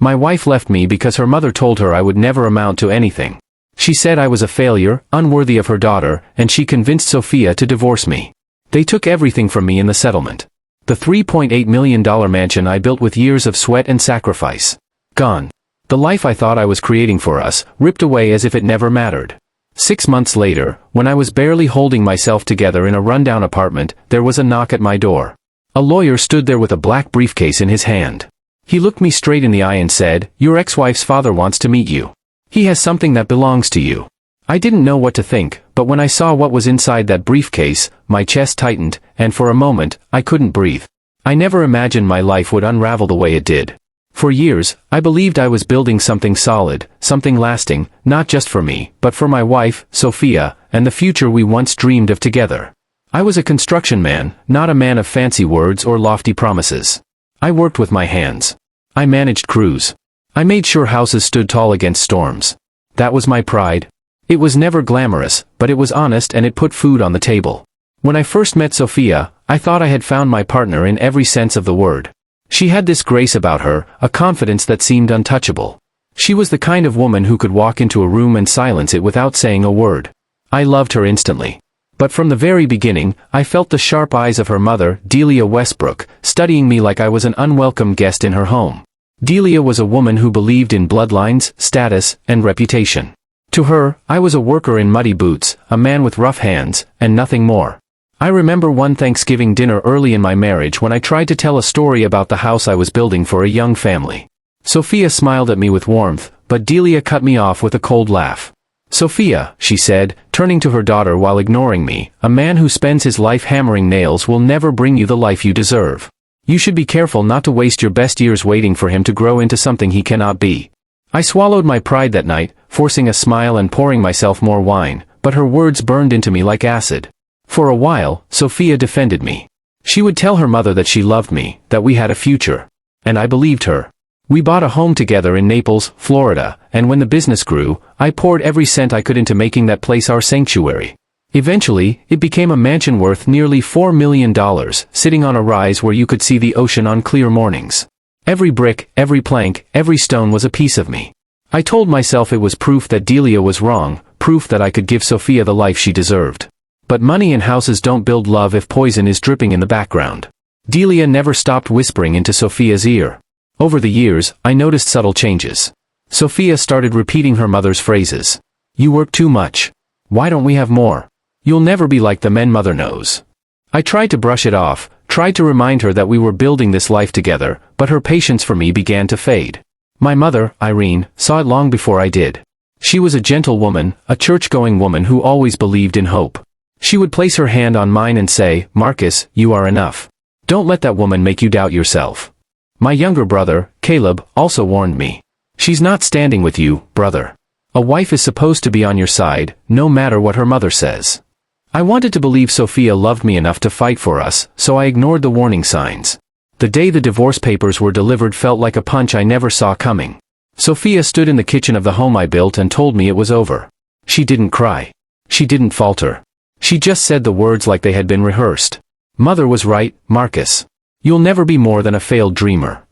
My wife left me because her mother told her I would never amount to anything. She said I was a failure, unworthy of her daughter, and she convinced Sophia to divorce me. They took everything from me in the settlement. The $3.8 million mansion I built with years of sweat and sacrifice. Gone. The life I thought I was creating for us, ripped away as if it never mattered. 6 months later, when I was barely holding myself together in a rundown apartment, there was a knock at my door. A lawyer stood there with a black briefcase in his hand. He looked me straight in the eye and said, "Your ex-wife's father wants to meet you. He has something that belongs to you." I didn't know what to think, but when I saw what was inside that briefcase, my chest tightened, and for a moment, I couldn't breathe. I never imagined my life would unravel the way it did. For years, I believed I was building something solid, something lasting, not just for me, but for my wife, Sophia, and the future we once dreamed of together. I was a construction man, not a man of fancy words or lofty promises. I worked with my hands. I managed crews. I made sure houses stood tall against storms. That was my pride. It was never glamorous, but it was honest and it put food on the table. When I first met Sophia, I thought I had found my partner in every sense of the word. She had this grace about her, a confidence that seemed untouchable. She was the kind of woman who could walk into a room and silence it without saying a word. I loved her instantly. But from the very beginning, I felt the sharp eyes of her mother, Delia Westbrook, studying me like I was an unwelcome guest in her home. Delia was a woman who believed in bloodlines, status, and reputation. To her, I was a worker in muddy boots, a man with rough hands, and nothing more. I remember one Thanksgiving dinner early in my marriage when I tried to tell a story about the house I was building for a young family. Sophia smiled at me with warmth, but Delia cut me off with a cold laugh. "Sophia," she said, turning to her daughter while ignoring me, "a man who spends his life hammering nails will never bring you the life you deserve. You should be careful not to waste your best years waiting for him to grow into something he cannot be." I swallowed my pride that night, forcing a smile and pouring myself more wine, but her words burned into me like acid. For a while, Sophia defended me. She would tell her mother that she loved me, that we had a future. And I believed her. We bought a home together in Naples, Florida, and when the business grew, I poured every cent I could into making that place our sanctuary. Eventually, it became a mansion worth nearly $4 million, sitting on a rise where you could see the ocean on clear mornings. Every brick, every plank, every stone was a piece of me. I told myself it was proof that Delia was wrong, proof that I could give Sophia the life she deserved. But money and houses don't build love if poison is dripping in the background. Delia never stopped whispering into Sophia's ear. Over the years, I noticed subtle changes. Sophia started repeating her mother's phrases. "You work too much. Why don't we have more? You'll never be like the men mother knows." I tried to brush it off, tried to remind her that we were building this life together, but her patience for me began to fade. My mother, Irene, saw it long before I did. She was a gentle woman, a church-going woman who always believed in hope. She would place her hand on mine and say, "Marcus, you are enough. Don't let that woman make you doubt yourself." My younger brother, Caleb, also warned me. "She's not standing with you, brother. A wife is supposed to be on your side, no matter what her mother says." I wanted to believe Sophia loved me enough to fight for us, so I ignored the warning signs. The day the divorce papers were delivered felt like a punch I never saw coming. Sophia stood in the kitchen of the home I built and told me it was over. She didn't cry. She didn't falter. She just said the words like they had been rehearsed. "Mother was right, Marcus. You'll never be more than a failed dreamer."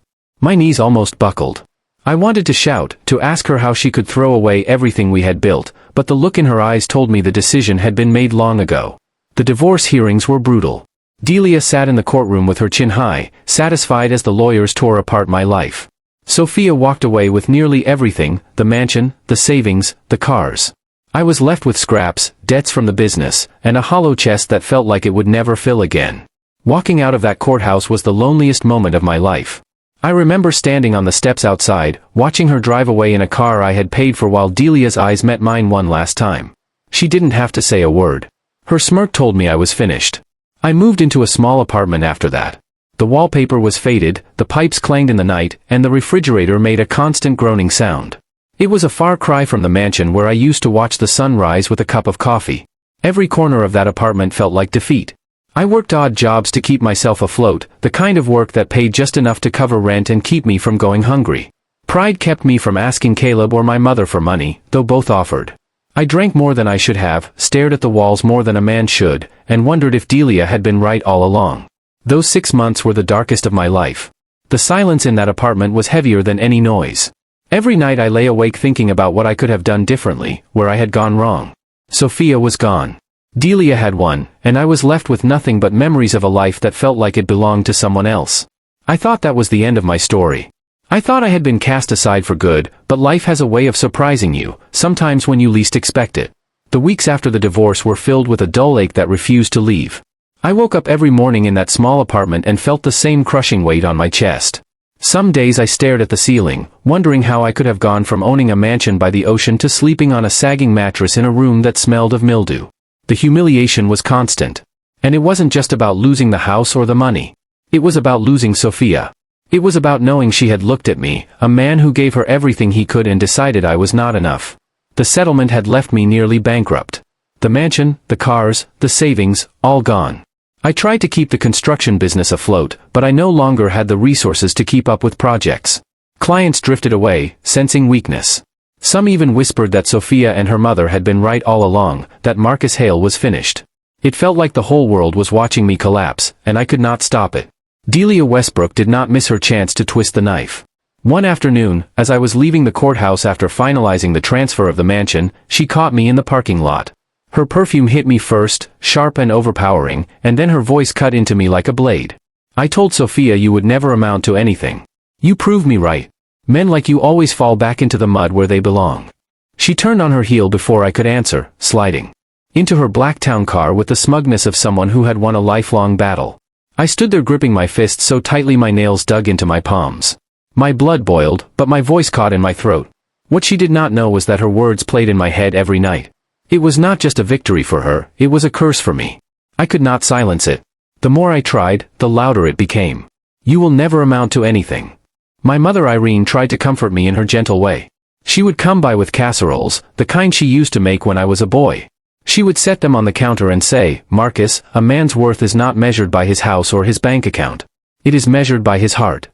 My knees almost buckled. I wanted to shout, to ask her how she could throw away everything we had built, but the look in her eyes told me the decision had been made long ago. The divorce hearings were brutal. Delia sat in the courtroom with her chin high, satisfied as the lawyers tore apart my life. Sophia walked away with nearly everything, the mansion, the savings, the cars. I was left with scraps, debts from the business, and a hollow chest that felt like it would never fill again. Walking out of that courthouse was the loneliest moment of my life. I remember standing on the steps outside, watching her drive away in a car I had paid for while Delia's eyes met mine one last time. She didn't have to say a word. Her smirk told me I was finished. I moved into a small apartment after that. The wallpaper was faded, the pipes clanged in the night, and the refrigerator made a constant groaning sound. It was a far cry from the mansion where I used to watch the sun rise with a cup of coffee. Every corner of that apartment felt like defeat. I worked odd jobs to keep myself afloat, the kind of work that paid just enough to cover rent and keep me from going hungry. Pride kept me from asking Caleb or my mother for money, though both offered. I drank more than I should have, stared at the walls more than a man should, and wondered if Delia had been right all along. Those 6 months were the darkest of my life. The silence in that apartment was heavier than any noise. Every night I lay awake thinking about what I could have done differently, where I had gone wrong. Sophia was gone. Delia had won, and I was left with nothing but memories of a life that felt like it belonged to someone else. I thought that was the end of my story. I thought I had been cast aside for good, but life has a way of surprising you, sometimes when you least expect it. The weeks after the divorce were filled with a dull ache that refused to leave. I woke up every morning in that small apartment and felt the same crushing weight on my chest. Some days I stared at the ceiling, wondering how I could have gone from owning a mansion by the ocean to sleeping on a sagging mattress in a room that smelled of mildew. The humiliation was constant. And it wasn't just about losing the house or the money. It was about losing Sophia. It was about knowing she had looked at me, a man who gave her everything he could and decided I was not enough. The settlement had left me nearly bankrupt. The mansion, the cars, the savings, all gone. I tried to keep the construction business afloat, but I no longer had the resources to keep up with projects. Clients drifted away, sensing weakness. Some even whispered that Sophia and her mother had been right all along, that Marcus Hale was finished. It felt like the whole world was watching me collapse, and I could not stop it. Delia Westbrook did not miss her chance to twist the knife. One afternoon, as I was leaving the courthouse after finalizing the transfer of the mansion, she caught me in the parking lot. Her perfume hit me first, sharp and overpowering, and then her voice cut into me like a blade. I told Sophia you would never amount to anything. You proved me right. Men like you always fall back into the mud where they belong. She turned on her heel before I could answer, sliding into her black town car with the smugness of someone who had won a lifelong battle. I stood there gripping my fist so tightly my nails dug into my palms. My blood boiled, but my voice caught in my throat. What she did not know was that her words played in my head every night. It was not just a victory for her, it was a curse for me. I could not silence it. The more I tried, the louder it became. You will never amount to anything. My mother Irene tried to comfort me in her gentle way. She would come by with casseroles, the kind she used to make when I was a boy. She would set them on the counter and say, "Marcus, a man's worth is not measured by his house or his bank account. It is measured by his heart."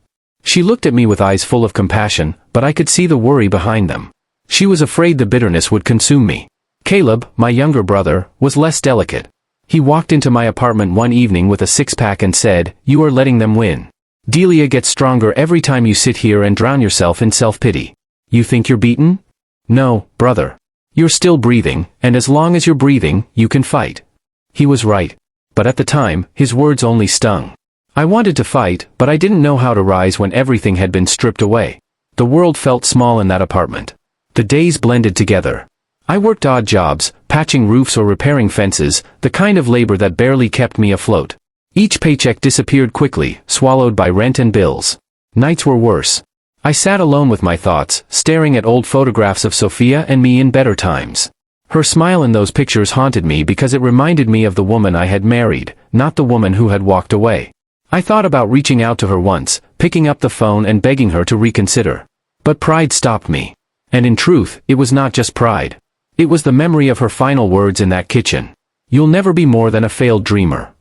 She looked at me with eyes full of compassion, but I could see the worry behind them. She was afraid the bitterness would consume me. Caleb, my younger brother, was less delicate. He walked into my apartment one evening with a six-pack and said, "You are letting them win. Delia gets stronger every time you sit here and drown yourself in self-pity. You think you're beaten? No, brother. You're still breathing, and as long as you're breathing, you can fight." He was right. But at the time, his words only stung. I wanted to fight, but I didn't know how to rise when everything had been stripped away. The world felt small in that apartment. The days blended together. I worked odd jobs, patching roofs or repairing fences, the kind of labor that barely kept me afloat. Each paycheck disappeared quickly, swallowed by rent and bills. Nights were worse. I sat alone with my thoughts, staring at old photographs of Sophia and me in better times. Her smile in those pictures haunted me because it reminded me of the woman I had married, not the woman who had walked away. I thought about reaching out to her once, picking up the phone and begging her to reconsider. But pride stopped me. And in truth, it was not just pride. It was the memory of her final words in that kitchen. "You'll never be more than a failed dreamer."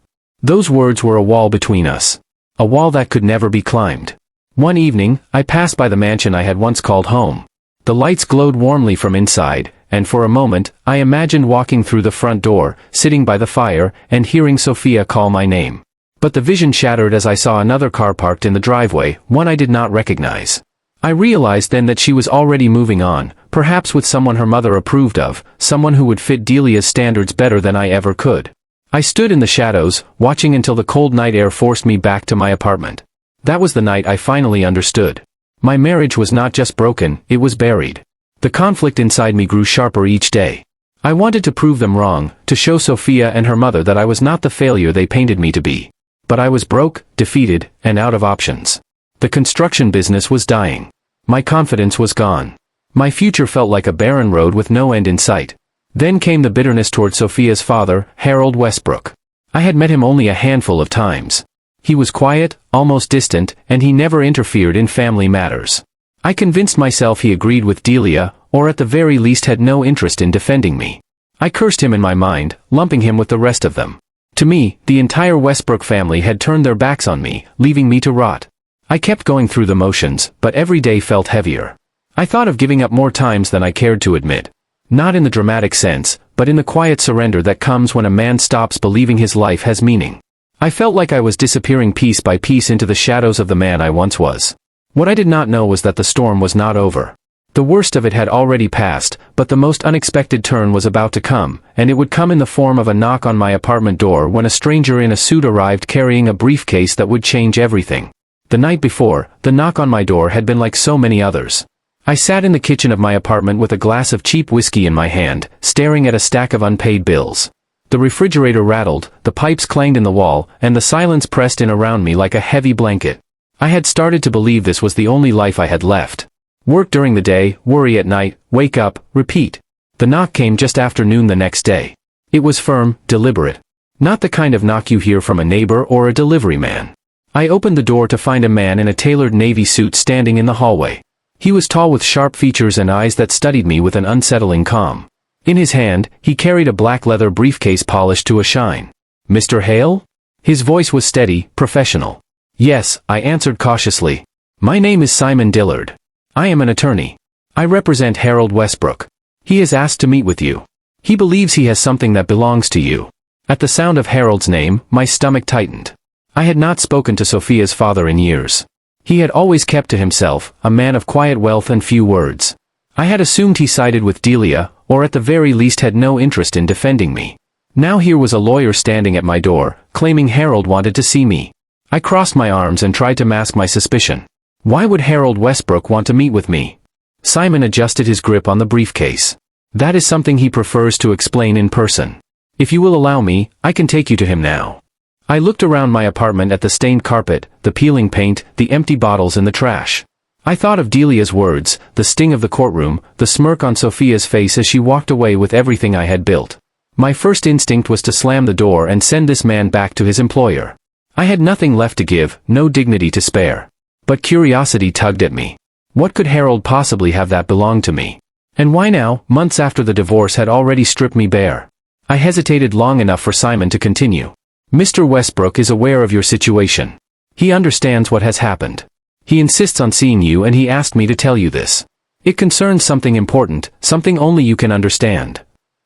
Those words were a wall between us. A wall that could never be climbed. One evening, I passed by the mansion I had once called home. The lights glowed warmly from inside, and for a moment, I imagined walking through the front door, sitting by the fire, and hearing Sophia call my name. But the vision shattered as I saw another car parked in the driveway, one I did not recognize. I realized then that she was already moving on, perhaps with someone her mother approved of, someone who would fit Delia's standards better than I ever could. I stood in the shadows, watching until the cold night air forced me back to my apartment. That was the night I finally understood. My marriage was not just broken, it was buried. The conflict inside me grew sharper each day. I wanted to prove them wrong, to show Sophia and her mother that I was not the failure they painted me to be. But I was broke, defeated, and out of options. The construction business was dying. My confidence was gone. My future felt like a barren road with no end in sight. Then came the bitterness toward Sophia's father, Harold Westbrook. I had met him only a handful of times. He was quiet, almost distant, and he never interfered in family matters. I convinced myself he agreed with Delia, or at the very least had no interest in defending me. I cursed him in my mind, lumping him with the rest of them. To me, the entire Westbrook family had turned their backs on me, leaving me to rot. I kept going through the motions, but every day felt heavier. I thought of giving up more times than I cared to admit. Not in the dramatic sense, but in the quiet surrender that comes when a man stops believing his life has meaning. I felt like I was disappearing piece by piece into the shadows of the man I once was. What I did not know was that the storm was not over. The worst of it had already passed, but the most unexpected turn was about to come, and it would come in the form of a knock on my apartment door when a stranger in a suit arrived carrying a briefcase that would change everything. The night before, the knock on my door had been like so many others. I sat in the kitchen of my apartment with a glass of cheap whiskey in my hand, staring at a stack of unpaid bills. The refrigerator rattled, the pipes clanged in the wall, and the silence pressed in around me like a heavy blanket. I had started to believe this was the only life I had left. Work during the day, worry at night, wake up, repeat. The knock came just after noon the next day. It was firm, deliberate. Not the kind of knock you hear from a neighbor or a delivery man. I opened the door to find a man in a tailored navy suit standing in the hallway. He was tall with sharp features and eyes that studied me with an unsettling calm. In his hand, he carried a black leather briefcase polished to a shine. "Mr. Hale?" His voice was steady, professional. "Yes," I answered cautiously. "My name is Simon Dillard. I am an attorney. I represent Harold Westbrook. He has asked to meet with you. He believes he has something that belongs to you." At the sound of Harold's name, my stomach tightened. I had not spoken to Sophia's father in years. He had always kept to himself, a man of quiet wealth and few words. I had assumed he sided with Delia, or at the very least had no interest in defending me. Now here was a lawyer standing at my door, claiming Harold wanted to see me. I crossed my arms and tried to mask my suspicion. Why would Harold Westbrook want to meet with me? Simon adjusted his grip on the briefcase. "That is something he prefers to explain in person. If you will allow me, I can take you to him now." I looked around my apartment at the stained carpet, the peeling paint, the empty bottles in the trash. I thought of Delia's words, the sting of the courtroom, the smirk on Sophia's face as she walked away with everything I had built. My first instinct was to slam the door and send this man back to his employer. I had nothing left to give, no dignity to spare. But curiosity tugged at me. What could Harold possibly have that belonged to me? And why now, months after the divorce had already stripped me bare? I hesitated long enough for Simon to continue. "Mr. Westbrook is aware of your situation. He understands what has happened. He insists on seeing you and he asked me to tell you this. It concerns something important, something only you can understand."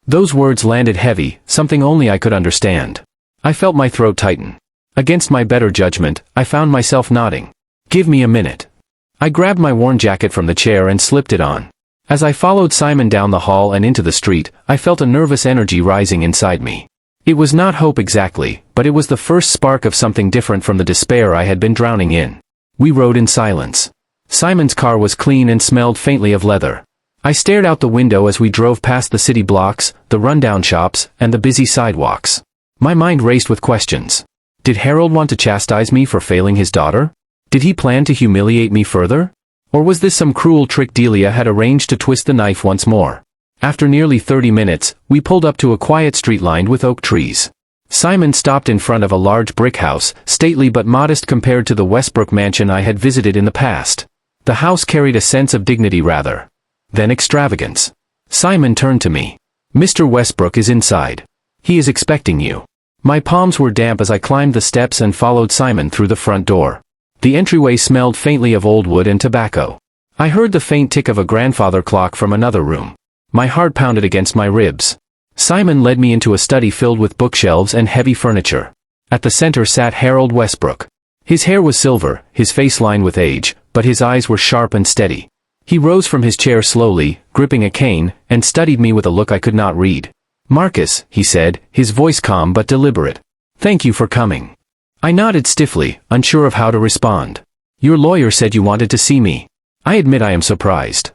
Those words landed heavy, something only I could understand. I felt my throat tighten. Against my better judgment, I found myself nodding. "Give me a minute." I grabbed my worn jacket from the chair and slipped it on. As I followed Simon down the hall and into the street, I felt a nervous energy rising inside me. It was not hope exactly, but it was the first spark of something different from the despair I had been drowning in. We rode in silence. Simon's car was clean and smelled faintly of leather. I stared out the window as we drove past the city blocks, the rundown shops, and the busy sidewalks. My mind raced with questions. Did Harold want to chastise me for failing his daughter? Did he plan to humiliate me further? Or was this some cruel trick Delia had arranged to twist the knife once more? After nearly 30 minutes, we pulled up to a quiet street lined with oak trees. Simon stopped in front of a large brick house, stately but modest compared to the Westbrook mansion I had visited in the past. The house carried a sense of dignity rather than extravagance. Simon turned to me. "Mr. Westbrook is inside. He is expecting you." My palms were damp as I climbed the steps and followed Simon through the front door. The entryway smelled faintly of old wood and tobacco. I heard the faint tick of a grandfather clock from another room. My heart pounded against my ribs. Simon led me into a study filled with bookshelves and heavy furniture. At the center sat Harold Westbrook. His hair was silver, his face lined with age, but his eyes were sharp and steady. He rose from his chair slowly, gripping a cane, and studied me with a look I could not read. "Marcus," he said, his voice calm but deliberate. "Thank you for coming." I nodded stiffly, unsure of how to respond. "Your lawyer said you wanted to see me. I admit I am surprised."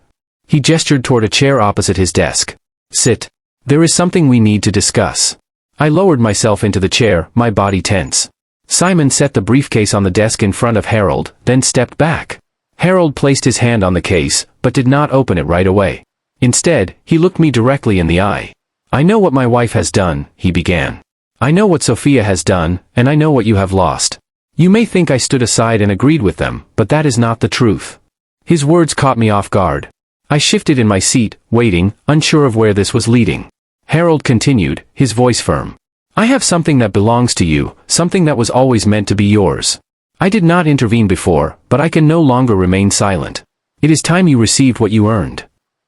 He gestured toward a chair opposite his desk. "Sit. There is something we need to discuss." I lowered myself into the chair, my body tense. Simon set the briefcase on the desk in front of Harold, then stepped back. Harold placed his hand on the case, but did not open it right away. Instead, he looked me directly in the eye. "I know what my wife has done," he began. "I know what Sophia has done, and I know what you have lost. You may think I stood aside and agreed with them, but that is not the truth." His words caught me off guard. I shifted in my seat, waiting, unsure of where this was leading. Harold continued, his voice firm. "I have something that belongs to you, something that was always meant to be yours. I did not intervene before, but I can no longer remain silent. It is time you received what you earned."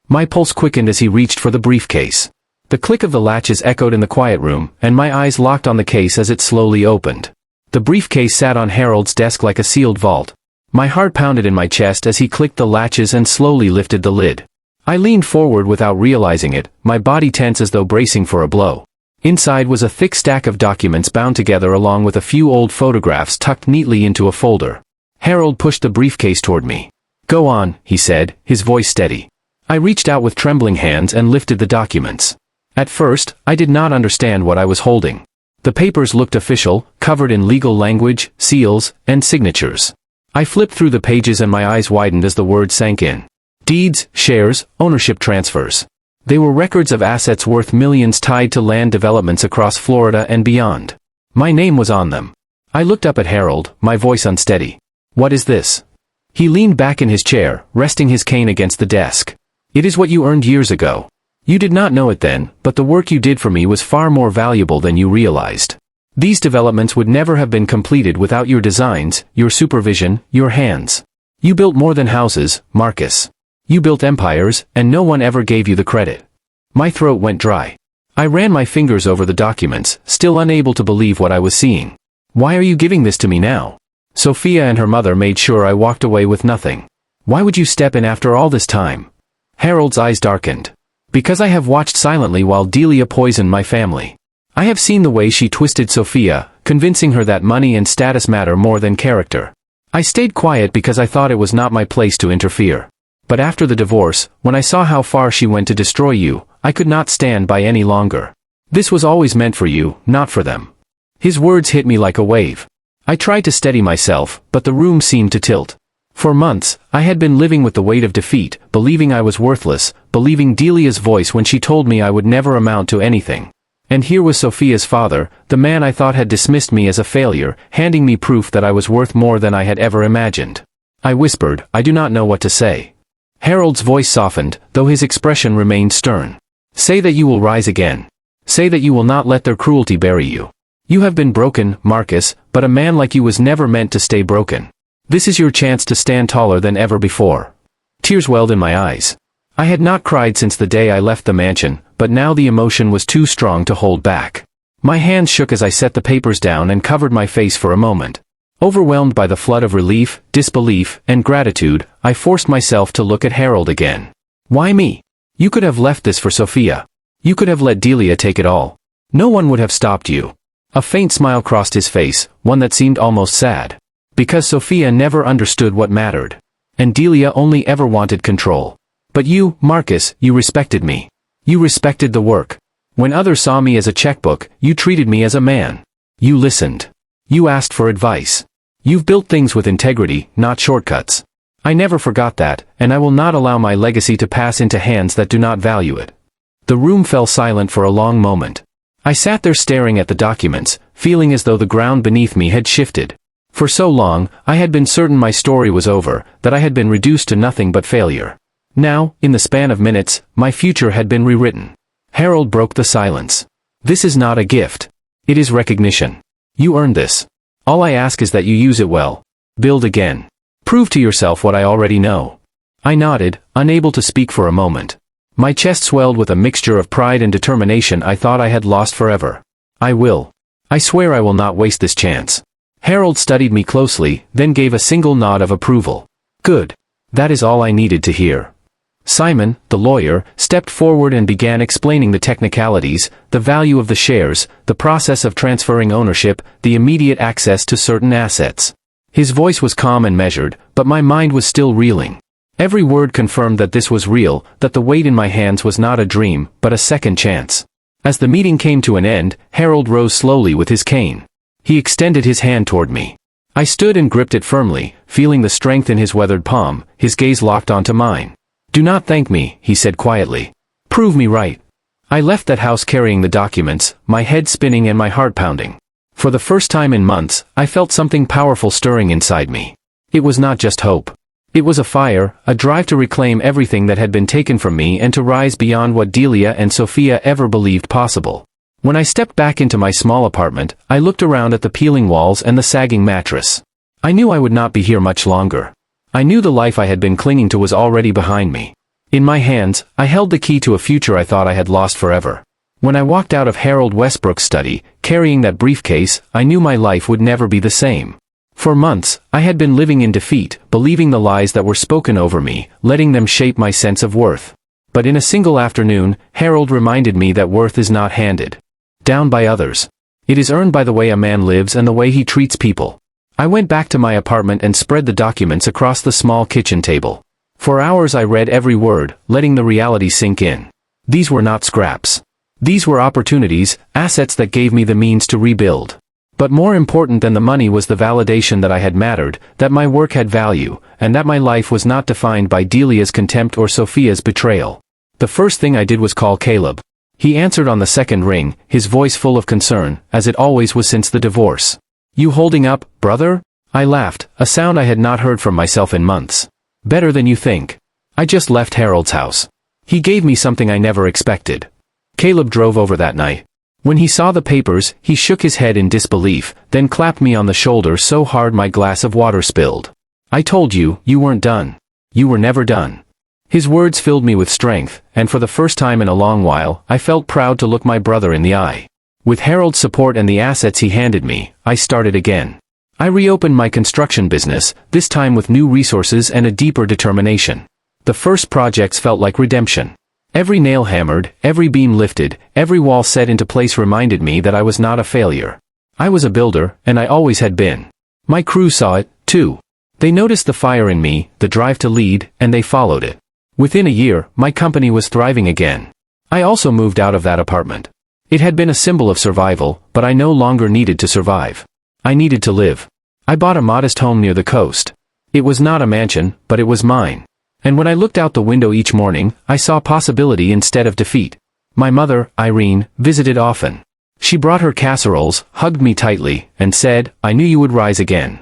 My pulse quickened as he reached for the briefcase. The click of the latches echoed in the quiet room, and my eyes locked on the case as it slowly opened. The briefcase sat on Harold's desk like a sealed vault. My heart pounded in my chest as he clicked the latches and slowly lifted the lid. I leaned forward without realizing it, my body tense as though bracing for a blow. Inside was a thick stack of documents bound together along with a few old photographs tucked neatly into a folder. Harold pushed the briefcase toward me. "Go on," he said, his voice steady. I reached out with trembling hands and lifted the documents. At first, I did not understand what I was holding. The papers looked official, covered in legal language, seals, and signatures. I flipped through the pages and my eyes widened as the words sank in. Deeds, shares, ownership transfers. They were records of assets worth millions tied to land developments across Florida and beyond. My name was on them. I looked up at Harold, my voice unsteady. "What is this?" He leaned back in his chair, resting his cane against the desk. "It is what you earned years ago. You did not know it then, but the work you did for me was far more valuable than you realized. These developments would never have been completed without your designs, your supervision, your hands. You built more than houses, Marcus. You built empires, and no one ever gave you the credit." My throat went dry. I ran my fingers over the documents, still unable to believe what I was seeing. "Why are you giving this to me now?" Sophia and her mother made sure I walked away with nothing. "Why would you step in after all this time?" Harold's eyes darkened. "Because I have watched silently while Delia poisoned my family. I have seen the way she twisted Sophia, convincing her that money and status matter more than character. I stayed quiet because I thought it was not my place to interfere. But after the divorce, when I saw how far she went to destroy you, I could not stand by any longer. This was always meant for you, not for them." His words hit me like a wave. I tried to steady myself, but the room seemed to tilt. For months, I had been living with the weight of defeat, believing I was worthless, believing Delia's voice when she told me I would never amount to anything. And here was Sophia's father, the man I thought had dismissed me as a failure, handing me proof that I was worth more than I had ever imagined. I whispered, "I do not know what to say." Harold's voice softened, though his expression remained stern. "Say that you will rise again. Say that you will not let their cruelty bury you. You have been broken, Marcus, but a man like you was never meant to stay broken. This is your chance to stand taller than ever before." Tears welled in my eyes. I had not cried since the day I left the mansion, but now the emotion was too strong to hold back. My hands shook as I set the papers down and covered my face for a moment. Overwhelmed by the flood of relief, disbelief, and gratitude, I forced myself to look at Harold again. "Why me? You could have left this for Sophia. You could have let Delia take it all. No one would have stopped you." A faint smile crossed his face, one that seemed almost sad. "Because Sophia never understood what mattered. And Delia only ever wanted control. But you, Marcus, you respected me. You respected the work. When others saw me as a checkbook, you treated me as a man. You listened. You asked for advice. You've built things with integrity, not shortcuts. I never forgot that, and I will not allow my legacy to pass into hands that do not value it." The room fell silent for a long moment. I sat there staring at the documents, feeling as though the ground beneath me had shifted. For so long, I had been certain my story was over, that I had been reduced to nothing but failure. Now, in the span of minutes, my future had been rewritten. Harold broke the silence. "This is not a gift. It is recognition. You earned this. All I ask is that you use it well. Build again. Prove to yourself what I already know." I nodded, unable to speak for a moment. My chest swelled with a mixture of pride and determination I thought I had lost forever. "I will. I swear I will not waste this chance." Harold studied me closely, then gave a single nod of approval. "Good. That is all I needed to hear." Simon, the lawyer, stepped forward and began explaining the technicalities, the value of the shares, the process of transferring ownership, the immediate access to certain assets. His voice was calm and measured, but my mind was still reeling. Every word confirmed that this was real, that the weight in my hands was not a dream, but a second chance. As the meeting came to an end, Harold rose slowly with his cane. He extended his hand toward me. I stood and gripped it firmly, feeling the strength in his weathered palm, his gaze locked onto mine. "Do not thank me," he said quietly. "Prove me right." I left that house carrying the documents, my head spinning and my heart pounding. For the first time in months, I felt something powerful stirring inside me. It was not just hope. It was a fire, a drive to reclaim everything that had been taken from me and to rise beyond what Delia and Sophia ever believed possible. When I stepped back into my small apartment, I looked around at the peeling walls and the sagging mattress. I knew I would not be here much longer. I knew the life I had been clinging to was already behind me. In my hands, I held the key to a future I thought I had lost forever. When I walked out of Harold Westbrook's study, carrying that briefcase, I knew my life would never be the same. For months, I had been living in defeat, believing the lies that were spoken over me, letting them shape my sense of worth. But in a single afternoon, Harold reminded me that worth is not handed down by others. It is earned by the way a man lives and the way he treats people. I went back to my apartment and spread the documents across the small kitchen table. For hours I read every word, letting the reality sink in. These were not scraps. These were opportunities, assets that gave me the means to rebuild. But more important than the money was the validation that I had mattered, that my work had value, and that my life was not defined by Delia's contempt or Sophia's betrayal. The first thing I did was call Caleb. He answered on the second ring, his voice full of concern, as it always was since the divorce. "You holding up, brother?" I laughed, a sound I had not heard from myself in months. "Better than you think. I just left Harold's house. He gave me something I never expected." Caleb drove over that night. When he saw the papers, he shook his head in disbelief, then clapped me on the shoulder so hard my glass of water spilled. "I told you, you weren't done. You were never done." His words filled me with strength, and for the first time in a long while, I felt proud to look my brother in the eye. With Harold's support and the assets he handed me, I started again. I reopened my construction business, this time with new resources and a deeper determination. The first projects felt like redemption. Every nail hammered, every beam lifted, every wall set into place reminded me that I was not a failure. I was a builder, and I always had been. My crew saw it, too. They noticed the fire in me, the drive to lead, and they followed it. Within a year, my company was thriving again. I also moved out of that apartment. It had been a symbol of survival, but I no longer needed to survive. I needed to live. I bought a modest home near the coast. It was not a mansion, but it was mine. And when I looked out the window each morning, I saw possibility instead of defeat. My mother, Irene, visited often. She brought her casseroles, hugged me tightly, and said, "I knew you would rise again."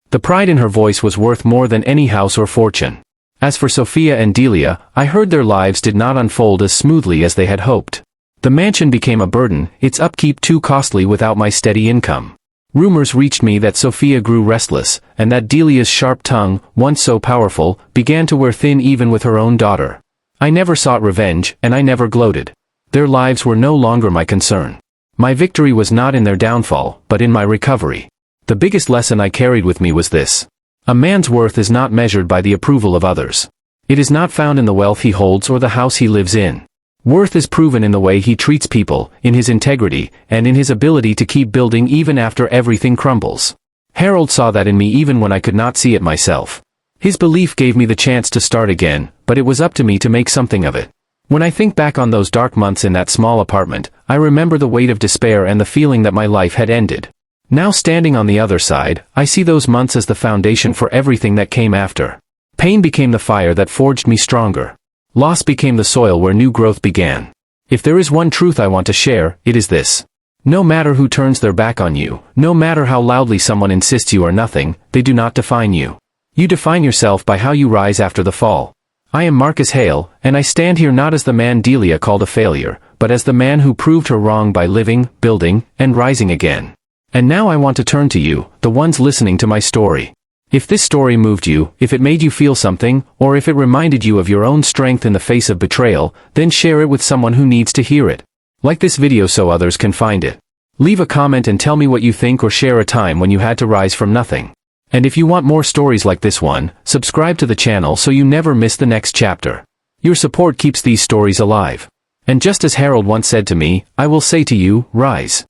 The pride in her voice was worth more than any house or fortune. As for Sophia and Delia, I heard their lives did not unfold as smoothly as they had hoped. The mansion became a burden, its upkeep too costly without my steady income. Rumors reached me that Sophia grew restless, and that Delia's sharp tongue, once so powerful, began to wear thin even with her own daughter. I never sought revenge, and I never gloated. Their lives were no longer my concern. My victory was not in their downfall, but in my recovery. The biggest lesson I carried with me was this. A man's worth is not measured by the approval of others. It is not found in the wealth he holds or the house he lives in. Worth is proven in the way he treats people, in his integrity, and in his ability to keep building even after everything crumbles. Harold saw that in me even when I could not see it myself. His belief gave me the chance to start again, but it was up to me to make something of it. When I think back on those dark months in that small apartment, I remember the weight of despair and the feeling that my life had ended. Now standing on the other side, I see those months as the foundation for everything that came after. Pain became the fire that forged me stronger. Loss became the soil where new growth began. If there is one truth I want to share, it is this. No matter who turns their back on you, no matter how loudly someone insists you are nothing, they do not define you. You define yourself by how you rise after the fall. I am Marcus Hale, and I stand here not as the man Delia called a failure, but as the man who proved her wrong by living, building, and rising again. And now I want to turn to you, the ones listening to my story. If this story moved you, if it made you feel something, or if it reminded you of your own strength in the face of betrayal, then share it with someone who needs to hear it. Like this video so others can find it. Leave a comment and tell me what you think or share a time when you had to rise from nothing. And if you want more stories like this one, subscribe to the channel so you never miss the next chapter. Your support keeps these stories alive. And just as Harold once said to me, I will say to you, rise.